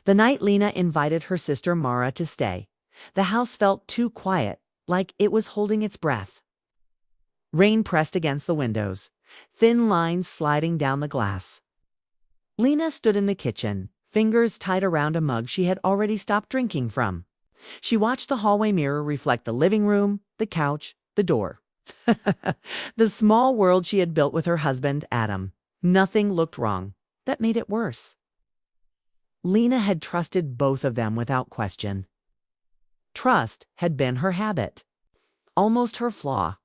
The night Lena invited her sister Mara to stay, the house felt too quiet, like it was holding its breath. Rain pressed against the windows, thin lines sliding down the glass. Lena stood in the kitchen, fingers tied around a mug she had already stopped drinking from. She watched the hallway mirror reflect the living room, the couch, the door. The small world she had built with her husband, Adam. Nothing looked wrong. That made it worse. Lena had trusted both of them without question. Trust had been her habit, almost her flaw.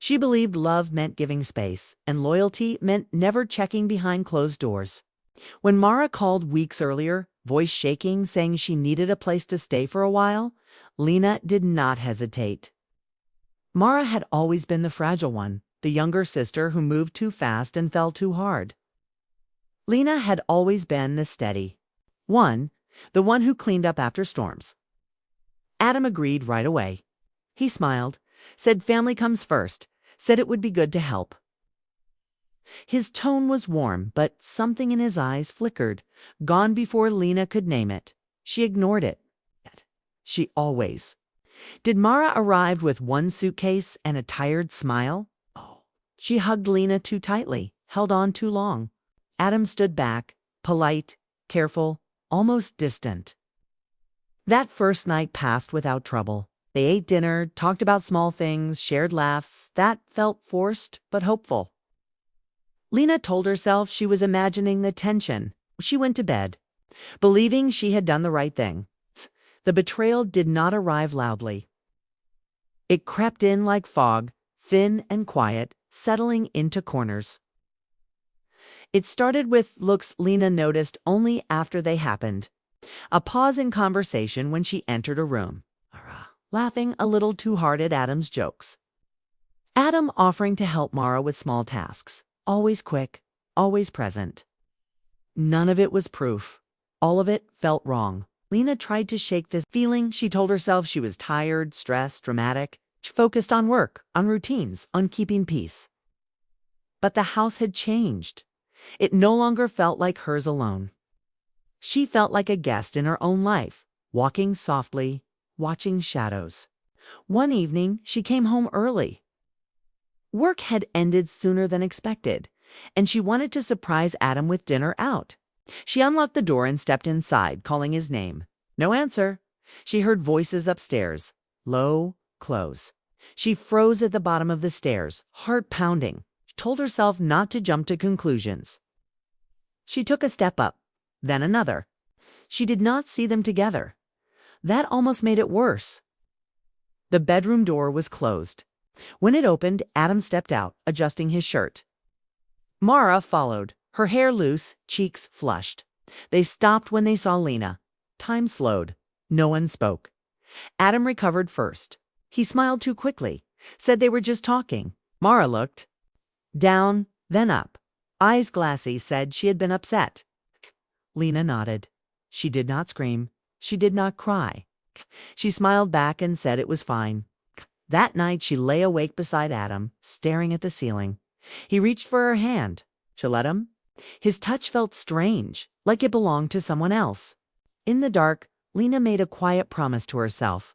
She believed love meant giving space, and loyalty meant never checking behind closed doors. When Mara called weeks earlier, voice shaking, saying she needed a place to stay for a while, Lena did not hesitate. Mara had always been the fragile one, the younger sister who moved too fast and fell too hard. Lena had always been the steady one, the one who cleaned up after storms. Adam agreed right away. He smiled, said family comes first, said it would be good to help. His tone was warm, but something in his eyes flickered, gone before Lena could name it. She ignored it. She always. Did Mara arrive with one suitcase and a tired smile? Oh. She hugged Lena too tightly, held on too long. Adam stood back, polite, careful, almost distant. That first night passed without trouble. They ate dinner, talked about small things, shared laughs. That felt forced but hopeful. Lena told herself she was imagining the tension. She went to bed, believing she had done the right thing. The betrayal did not arrive loudly. It crept in like fog, thin and quiet, settling into corners. It started with looks Lena noticed only after they happened. A pause in conversation when she entered a room, laughing a little too hard at Adam's jokes. Adam offering to help Mara with small tasks, always quick, always present. None of it was proof. All of it felt wrong. Lena tried to shake this feeling. She told herself she was tired, stressed, dramatic. She focused on work, on routines, on keeping peace. But the house had changed. It no longer felt like hers alone. She felt like a guest in her own life, walking softly, watching shadows. One evening, she came home early. Work had ended sooner than expected, and she wanted to surprise Adam with dinner out. She unlocked the door and stepped inside, calling his name. No answer. She heard voices upstairs, low, close. She froze at the bottom of the stairs, heart pounding. She told herself not to jump to conclusions. She took a step up, then another. She did not see them together. That almost made it worse. The bedroom door was closed. When it opened, Adam stepped out, adjusting his shirt. Mara followed, her hair loose, cheeks flushed. They stopped when they saw Lena. Time slowed. No one spoke. Adam recovered first. He smiled too quickly, said they were just talking. Mara looked down, then up. Eyes glassy, said she had been upset. Lena nodded. She did not scream. She did not cry. She smiled back and said it was fine. That night she lay awake beside Adam, staring at the ceiling. He reached for her hand. She let him. His touch felt strange, like it belonged to someone else. In the dark, Lena made a quiet promise to herself.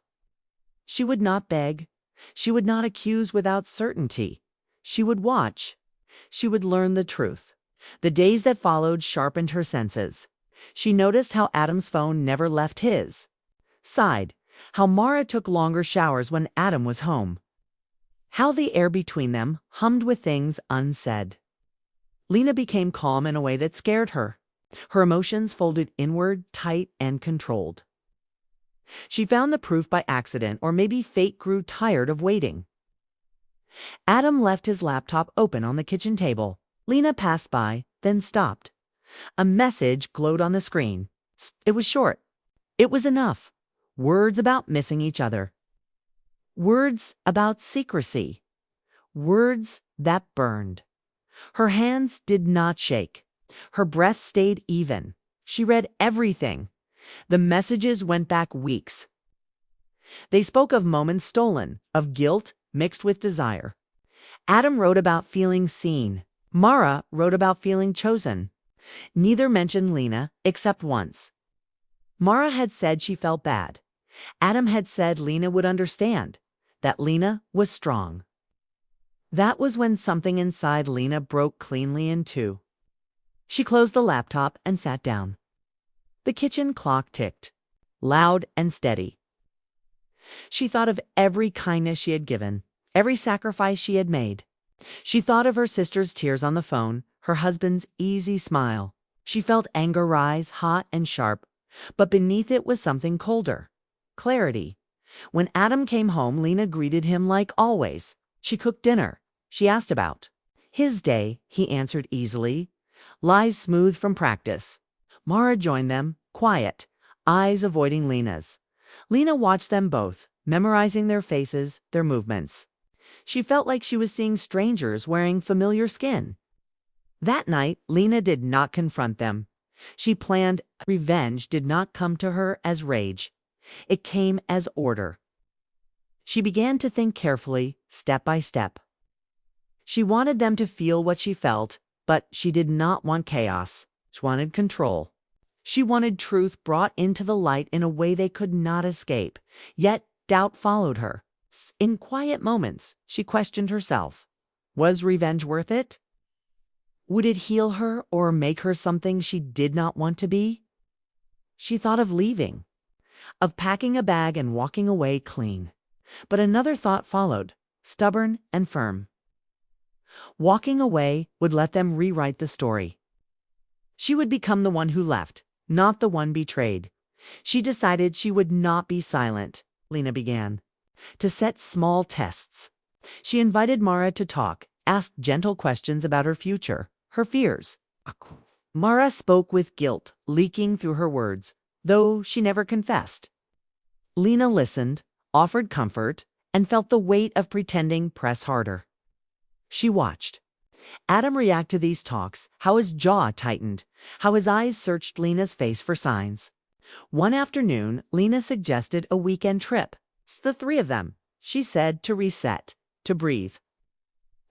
She would not beg. She would not accuse without certainty. She would watch. She would learn the truth. The days that followed sharpened her senses. She noticed how Adam's phone never left his. Sighed. How Mara took longer showers when Adam was home. How the air between them hummed with things unsaid. Lena became calm in a way that scared her. Her emotions folded inward, tight, and controlled. She found the proof by accident, or maybe fate grew tired of waiting. Adam left his laptop open on the kitchen table. Lena passed by, then stopped. A message glowed on the screen. It was short. It was enough. Words about missing each other. Words about secrecy. Words that burned. Her hands did not shake. Her breath stayed even. She read everything. The messages went back weeks. They spoke of moments stolen, of guilt mixed with desire. Adam wrote about feeling seen. Mara wrote about feeling chosen. Neither mentioned Lena except once. Mara had said she felt bad. Adam had said Lena would understand, that Lena was strong. That was when something inside Lena broke cleanly in two. She closed the laptop and sat down. The kitchen clock ticked, loud and steady. She thought of every kindness she had given, every sacrifice she had made. She thought of her sister's tears on the phone, her husband's easy smile. She felt anger rise, hot and sharp, but beneath it was something colder. Clarity. When Adam came home, Lena greeted him like always. She cooked dinner. She asked about his day. He answered easily, lies smooth from practice. Mara joined them, quiet, eyes avoiding Lena's. Lena watched them both, memorizing their faces, their movements. She felt like she was seeing strangers wearing familiar skin. That night, Lena did not confront them. She planned. Revenge did not come to her as rage. It came as order. She began to think carefully, step by step. She wanted them to feel what she felt, but she did not want chaos. She wanted control. She wanted truth brought into the light in a way they could not escape. Yet doubt followed her. In quiet moments, she questioned herself. Was revenge worth it? Would it heal her or make her something she did not want to be? She thought of leaving, of packing a bag and walking away clean. But another thought followed, stubborn and firm. Walking away would let them rewrite the story. She would become the one who left, not the one betrayed. She decided she would not be silent. Lena began to set small tests. She invited Mara to talk, asked gentle questions about her future, her fears. Mara spoke with guilt leaking through her words, though she never confessed. Lena listened, offered comfort, and felt the weight of pretending press harder. She watched Adam react to these talks, how his jaw tightened, how his eyes searched Lena's face for signs. One afternoon, Lena suggested a weekend trip. The three of them, she said, to reset, to breathe.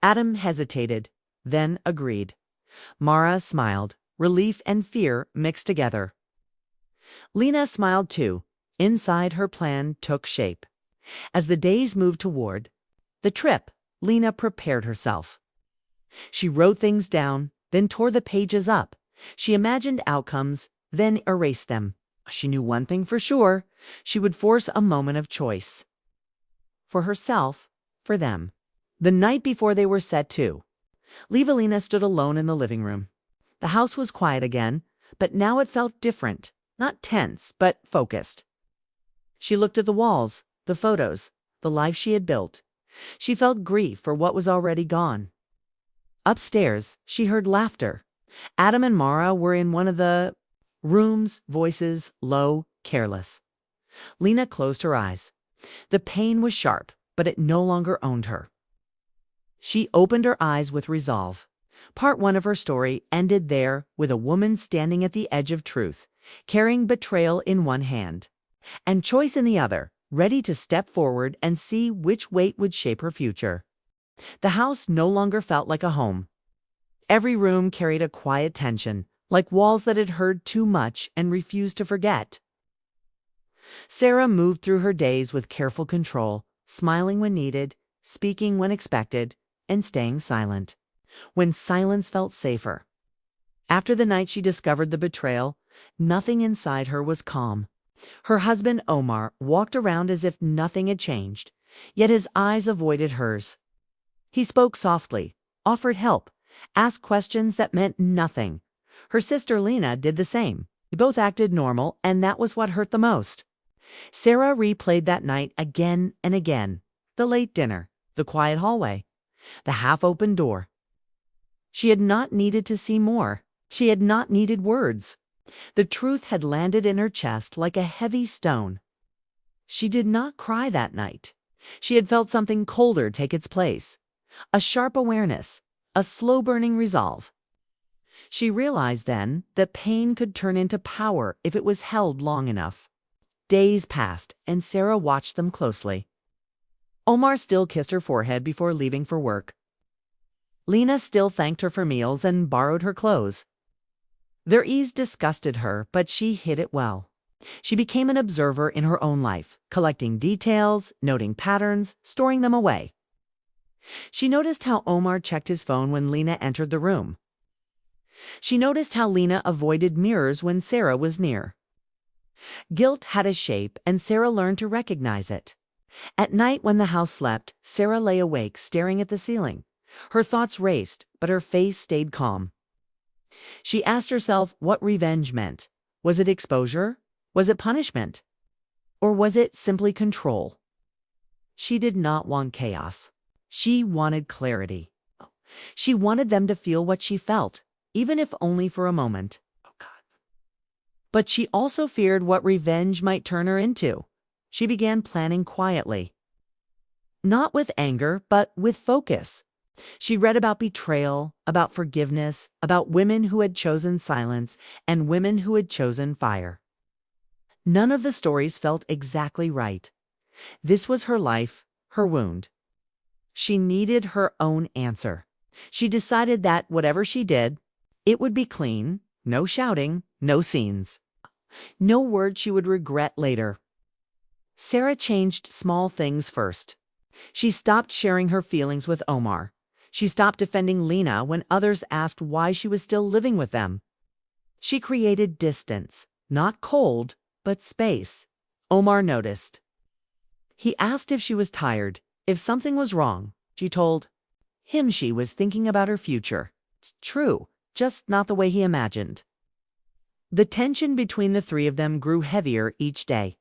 Adam hesitated, then agreed. Mara smiled, relief and fear mixed together. Lena smiled too. Inside, her plan took shape. As the days moved toward the trip, Lena prepared herself. She wrote things down, then tore the pages up. She imagined outcomes, then erased them. She knew one thing for sure. She would force a moment of choice. For herself, for them. The night before they were set to leave, Lena stood alone in the living room. The house was quiet again, but now it felt different. Not tense, but focused. She looked at the walls, the photos, the life she had built. She felt grief for what was already gone. Upstairs, she heard laughter. Adam and Mara were in one of the rooms, voices low, careless. Lena closed her eyes. The pain was sharp, but it no longer owned her. She opened her eyes with resolve. Part one of her story ended there, with a woman standing at the edge of truth, carrying betrayal in one hand and choice in the other, ready to step forward and see which weight would shape her future. The house no longer felt like a home. Every room carried a quiet tension, like walls that had heard too much and refused to forget. Sarah moved through her days with careful control, smiling when needed, speaking when expected, and staying silent when silence felt safer. After the night she discovered the betrayal, nothing inside her was calm. Her husband, Omar, walked around as if nothing had changed, yet his eyes avoided hers. He spoke softly, offered help, asked questions that meant nothing. Her sister Lena did the same. They both acted normal, and that was what hurt the most. Sarah replayed that night again and again. The late dinner, the quiet hallway, the half-open door. She had not needed to see more. She had not needed words. The truth had landed in her chest like a heavy stone. She did not cry that night. She had felt something colder take its place. A sharp awareness, a slow-burning resolve. She realized then that pain could turn into power if it was held long enough. Days passed, and Sarah watched them closely. Omar still kissed her forehead before leaving for work. Lena still thanked her for meals and borrowed her clothes. Their ease disgusted her, but she hid it well. She became an observer in her own life, collecting details, noting patterns, storing them away. She noticed how Omar checked his phone when Lena entered the room. She noticed how Lena avoided mirrors when Sarah was near. Guilt had a shape, and Sarah learned to recognize it. At night when the house slept, Sarah lay awake, staring at the ceiling. Her thoughts raced, but her face stayed calm. She asked herself what revenge meant. Was it exposure? Was it punishment? Or was it simply control? She did not want chaos. She wanted clarity. She wanted them to feel what she felt, even if only for a moment. Oh God. But she also feared what revenge might turn her into. She began planning quietly. Not with anger, but with focus. She read about betrayal, about forgiveness, about women who had chosen silence and women who had chosen fire. None of the stories felt exactly right. This was her life, her wound. She needed her own answer. She decided that whatever she did, it would be clean, no shouting, no scenes. No word she would regret later. Sarah changed small things first. She stopped sharing her feelings with Omar. She stopped defending Lena when others asked why she was still living with them. She created distance, not cold, but space. Omar noticed. He asked if she was tired, if something was wrong. She told him she was thinking about her future. It's true, just not the way he imagined. The tension between the three of them grew heavier each day.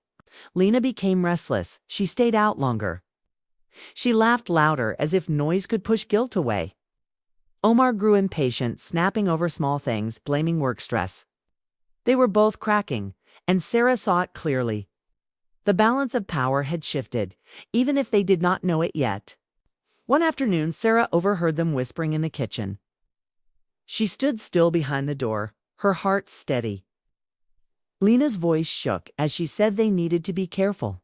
Lena became restless. She stayed out longer. She laughed louder, as if noise could push guilt away. Omar grew impatient, snapping over small things, blaming work stress. They were both cracking, and Sarah saw it clearly. The balance of power had shifted, even if they did not know it yet. One afternoon, Sarah overheard them whispering in the kitchen. She stood still behind the door, her heart steady. Lena's voice shook as she said they needed to be careful.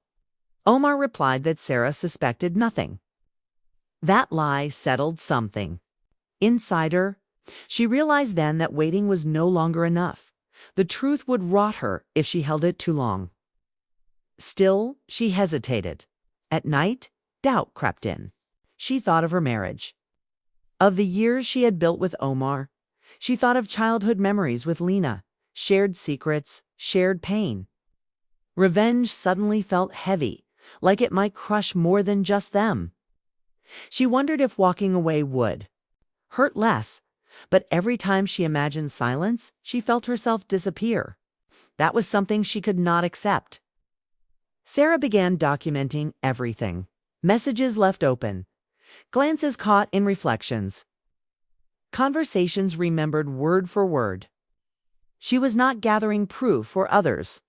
Omar replied that Sarah suspected nothing. That lie settled something. Inside her, she realized then that waiting was no longer enough. The truth would rot her if she held it too long. Still, she hesitated. At night, doubt crept in. She thought of her marriage, of the years she had built with Omar. She thought of childhood memories with Lena, shared secrets, shared pain. Revenge suddenly felt heavy, like it might crush more than just them. She wondered if walking away would hurt less, but every time she imagined silence, she felt herself disappear. That was something she could not accept. Sarah began documenting everything. Messages left open, glances caught in reflections, conversations remembered word for word. She was not gathering proof for others.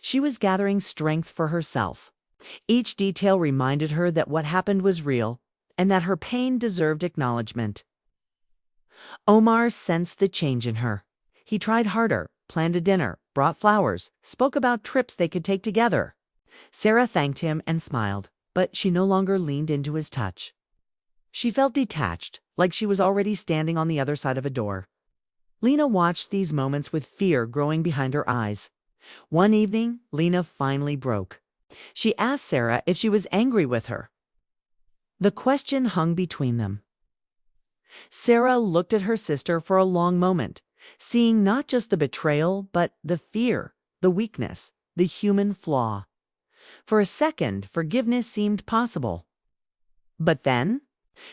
She was gathering strength for herself. Each detail reminded her that what happened was real and that her pain deserved acknowledgement. Omar sensed the change in her. He tried harder, planned a dinner, brought flowers, spoke about trips they could take together. Sarah thanked him and smiled, but she no longer leaned into his touch. She felt detached, like she was already standing on the other side of a door. Lena watched these moments with fear growing behind her eyes. One evening, Lena finally broke. She asked Sarah if she was angry with her. The question hung between them. Sarah looked at her sister for a long moment, seeing not just the betrayal, but the fear, the weakness, the human flaw. For a second, forgiveness seemed possible. But then,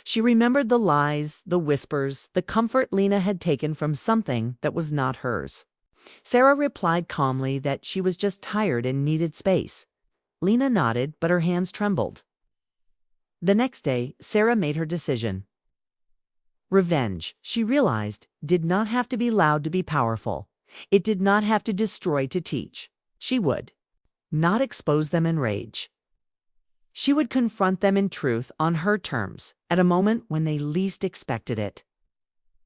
she remembered the lies, the whispers, the comfort Lena had taken from something that was not hers. Sarah replied calmly that she was just tired and needed space. Lena nodded, but her hands trembled. The next day, Sarah made her decision. Revenge, she realized, did not have to be loud to be powerful. It did not have to destroy to teach. She would not expose them in rage. She would confront them in truth on her terms, at a moment when they least expected it.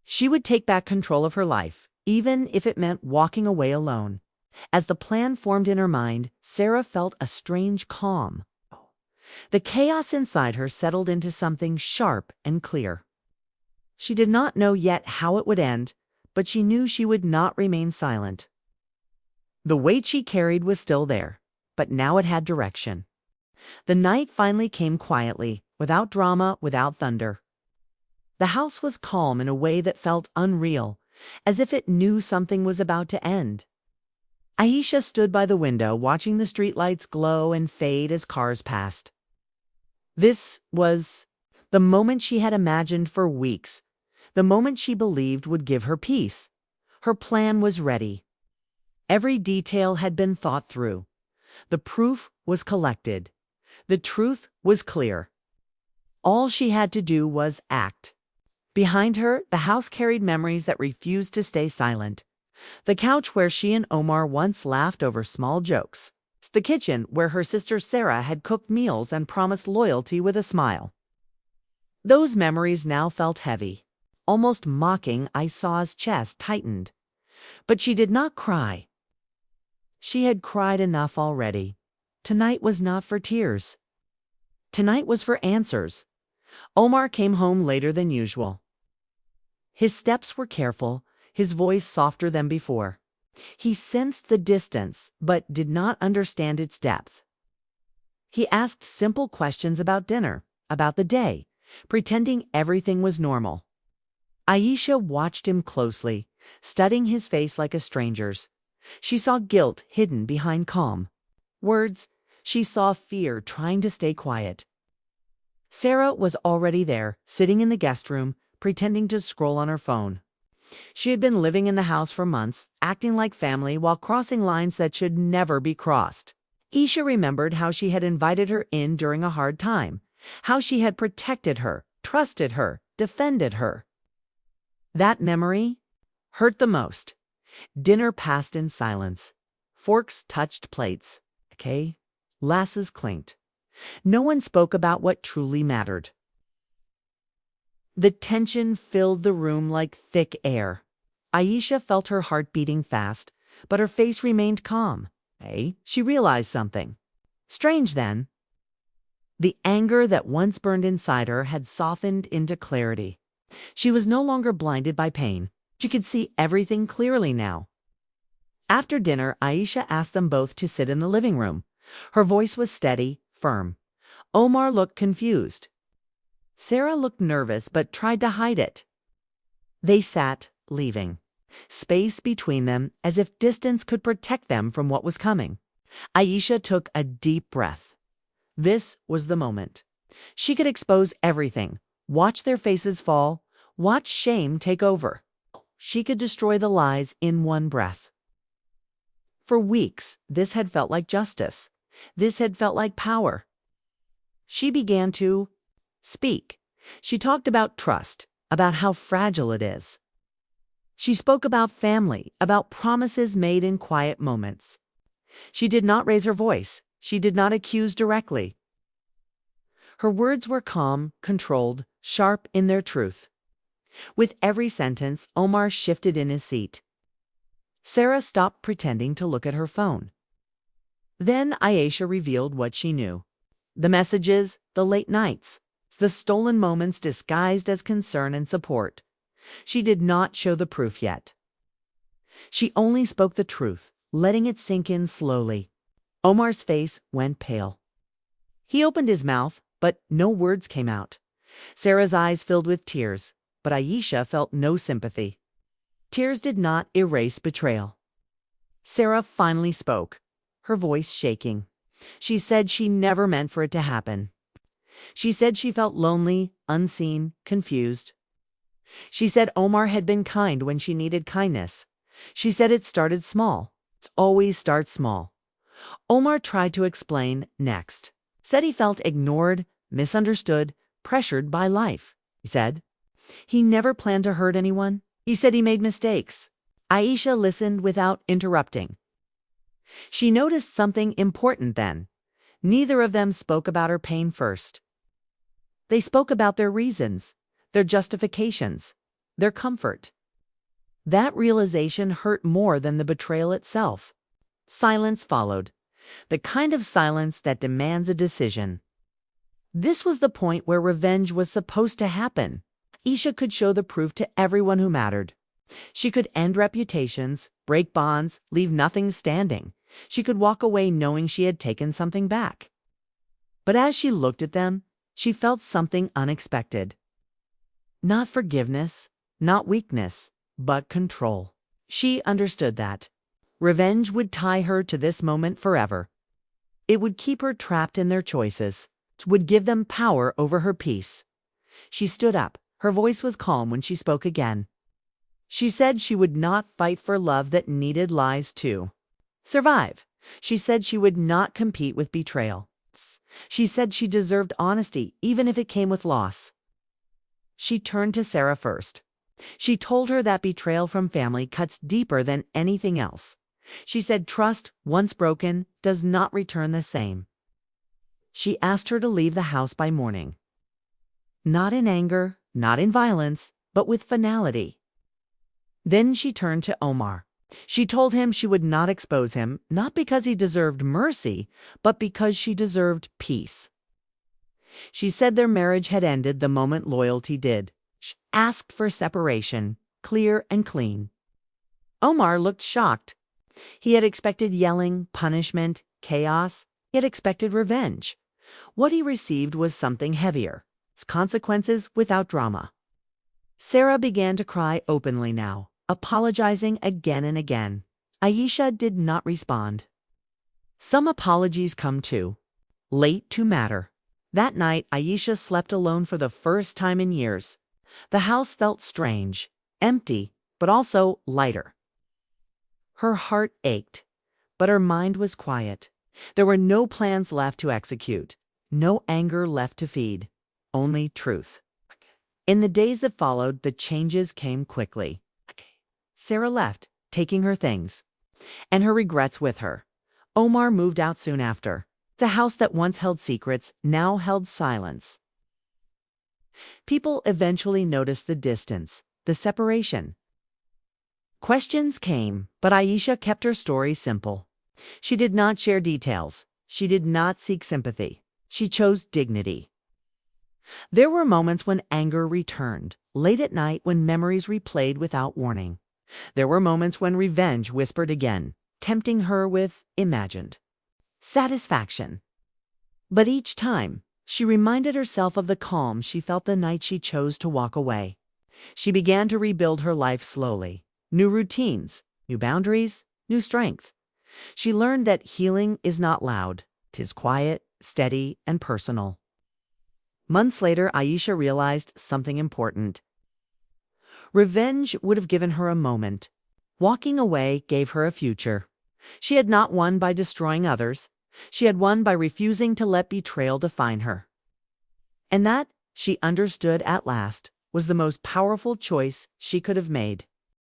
She would take back control of her life, even if it meant walking away alone. As the plan formed in her mind, Sarah felt a strange calm. The chaos inside her settled into something sharp and clear. She did not know yet how it would end, but she knew she would not remain silent. The weight she carried was still there, but now it had direction. The night finally came quietly, without drama, without thunder. The house was calm in a way that felt unreal, as if it knew something was about to end. Aisha stood by the window, watching the streetlights glow and fade as cars passed. This was the moment she had imagined for weeks, the moment she believed would give her peace. Her plan was ready. Every detail had been thought through. The proof was collected. The truth was clear. All she had to do was act. Behind her, the house carried memories that refused to stay silent. The couch where she and Omar once laughed over small jokes. The kitchen where her sister Sarah had cooked meals and promised loyalty with a smile. Those memories now felt heavy. Almost mocking, Aisha's chest tightened. But she did not cry. She had cried enough already. Tonight was not for tears. Tonight was for answers. Omar came home later than usual. His steps were careful, his voice softer than before. He sensed the distance, but did not understand its depth. He asked simple questions about dinner, about the day, pretending everything was normal. Aisha watched him closely, studying his face like a stranger's. She saw guilt hidden behind calm words. She saw fear trying to stay quiet. Sarah was already there, sitting in the guest room, pretending to scroll on her phone. She had been living in the house for months, acting like family while crossing lines that should never be crossed. Aisha remembered how she had invited her in during a hard time, how she had protected her, trusted her, defended her. That memory hurt the most. Dinner passed in silence. Forks touched plates. Glasses clinked. No one spoke about what truly mattered. The tension filled the room like thick air. Aisha felt her heart beating fast, but her face remained calm. She realized something. Strange then. The anger that once burned inside her had softened into clarity. She was no longer blinded by pain. She could see everything clearly now. After dinner, Aisha asked them both to sit in the living room. Her voice was steady, firm. Omar looked confused. Sarah looked nervous but tried to hide it. They sat, leaving space between them as if distance could protect them from what was coming. Aisha took a deep breath. This was the moment. She could expose everything, watch their faces fall, watch shame take over. She could destroy the lies in one breath. For weeks, this had felt like justice. This had felt like power. She began to speak. She talked about trust, about how fragile it is. She spoke about family, about promises made in quiet moments. She did not raise her voice. She did not accuse directly. Her words were calm, controlled, sharp in their truth. With every sentence, Omar shifted in his seat. Sarah stopped pretending to look at her phone. Then Aisha revealed what she knew. The messages, the late nights, the stolen moments disguised as concern and support. She did not show the proof yet. She only spoke the truth, letting it sink in slowly. Omar's face went pale. He opened his mouth, but no words came out. Sarah's eyes filled with tears, but Aisha felt no sympathy. Tears did not erase betrayal. Sarah finally spoke, her voice shaking. She said she never meant for it to happen. She said she felt lonely, unseen, confused. She said Omar had been kind when she needed kindness. She said it started small. It always starts small. Omar tried to explain next. Said he felt ignored, misunderstood, pressured by life. He said he never planned to hurt anyone. He said he made mistakes. Aisha listened without interrupting. She noticed something important then. Neither of them spoke about her pain first. They spoke about their reasons, their justifications, their comfort. That realization hurt more than the betrayal itself. Silence followed, the kind of silence that demands a decision. This was the point where revenge was supposed to happen. Aisha could show the proof to everyone who mattered. She could end reputations, break bonds, leave nothing standing. She could walk away knowing she had taken something back. But as she looked at them, she felt something unexpected. Not forgiveness, not weakness, but control. She understood that revenge would tie her to this moment forever. It would keep her trapped in their choices, would give them power over her peace. She stood up. Her voice was calm when she spoke again. She said she would not fight for love that needed lies to survive. She said she would not compete with betrayal. She said she deserved honesty, even if it came with loss. She turned to Sarah first. She told her that betrayal from family cuts deeper than anything else. She said trust, once broken, does not return the same. She asked her to leave the house by morning. Not in anger, not in violence, but with finality. Then she turned to Omar. She told him she would not expose him, not because he deserved mercy, but because she deserved peace. She said their marriage had ended the moment loyalty did. She asked for separation, clear and clean. Omar looked shocked. He had expected yelling, punishment, chaos. He had expected revenge. What he received was something heavier, consequences without drama. Sarah began to cry openly now, apologizing again and again. Aisha did not respond. Some apologies come too late to matter. That night, Aisha slept alone for the first time in years. The house felt strange, empty, but also lighter. Her heart ached, but her mind was quiet. There were no plans left to execute, no anger left to feed, only truth. In the days that followed, the changes came quickly. Sarah left, taking her things, and her regrets with her. Omar moved out soon after. The house that once held secrets now held silence. People eventually noticed the distance, the separation. Questions came, but Aisha kept her story simple. She did not share details. She did not seek sympathy. She chose dignity. There were moments when anger returned, late at night when memories replayed without warning. There were moments when revenge whispered again, tempting her with imagined satisfaction. But each time, she reminded herself of the calm she felt the night she chose to walk away. She began to rebuild her life slowly. New routines, new boundaries, new strength. She learned that healing is not loud. 'Tis quiet, steady, and personal. Months later, Aisha realized something important. Revenge would have given her a moment. Walking away gave her a future. She had not won by destroying others. She had won by refusing to let betrayal define her. And that, she understood at last, was the most powerful choice she could have made.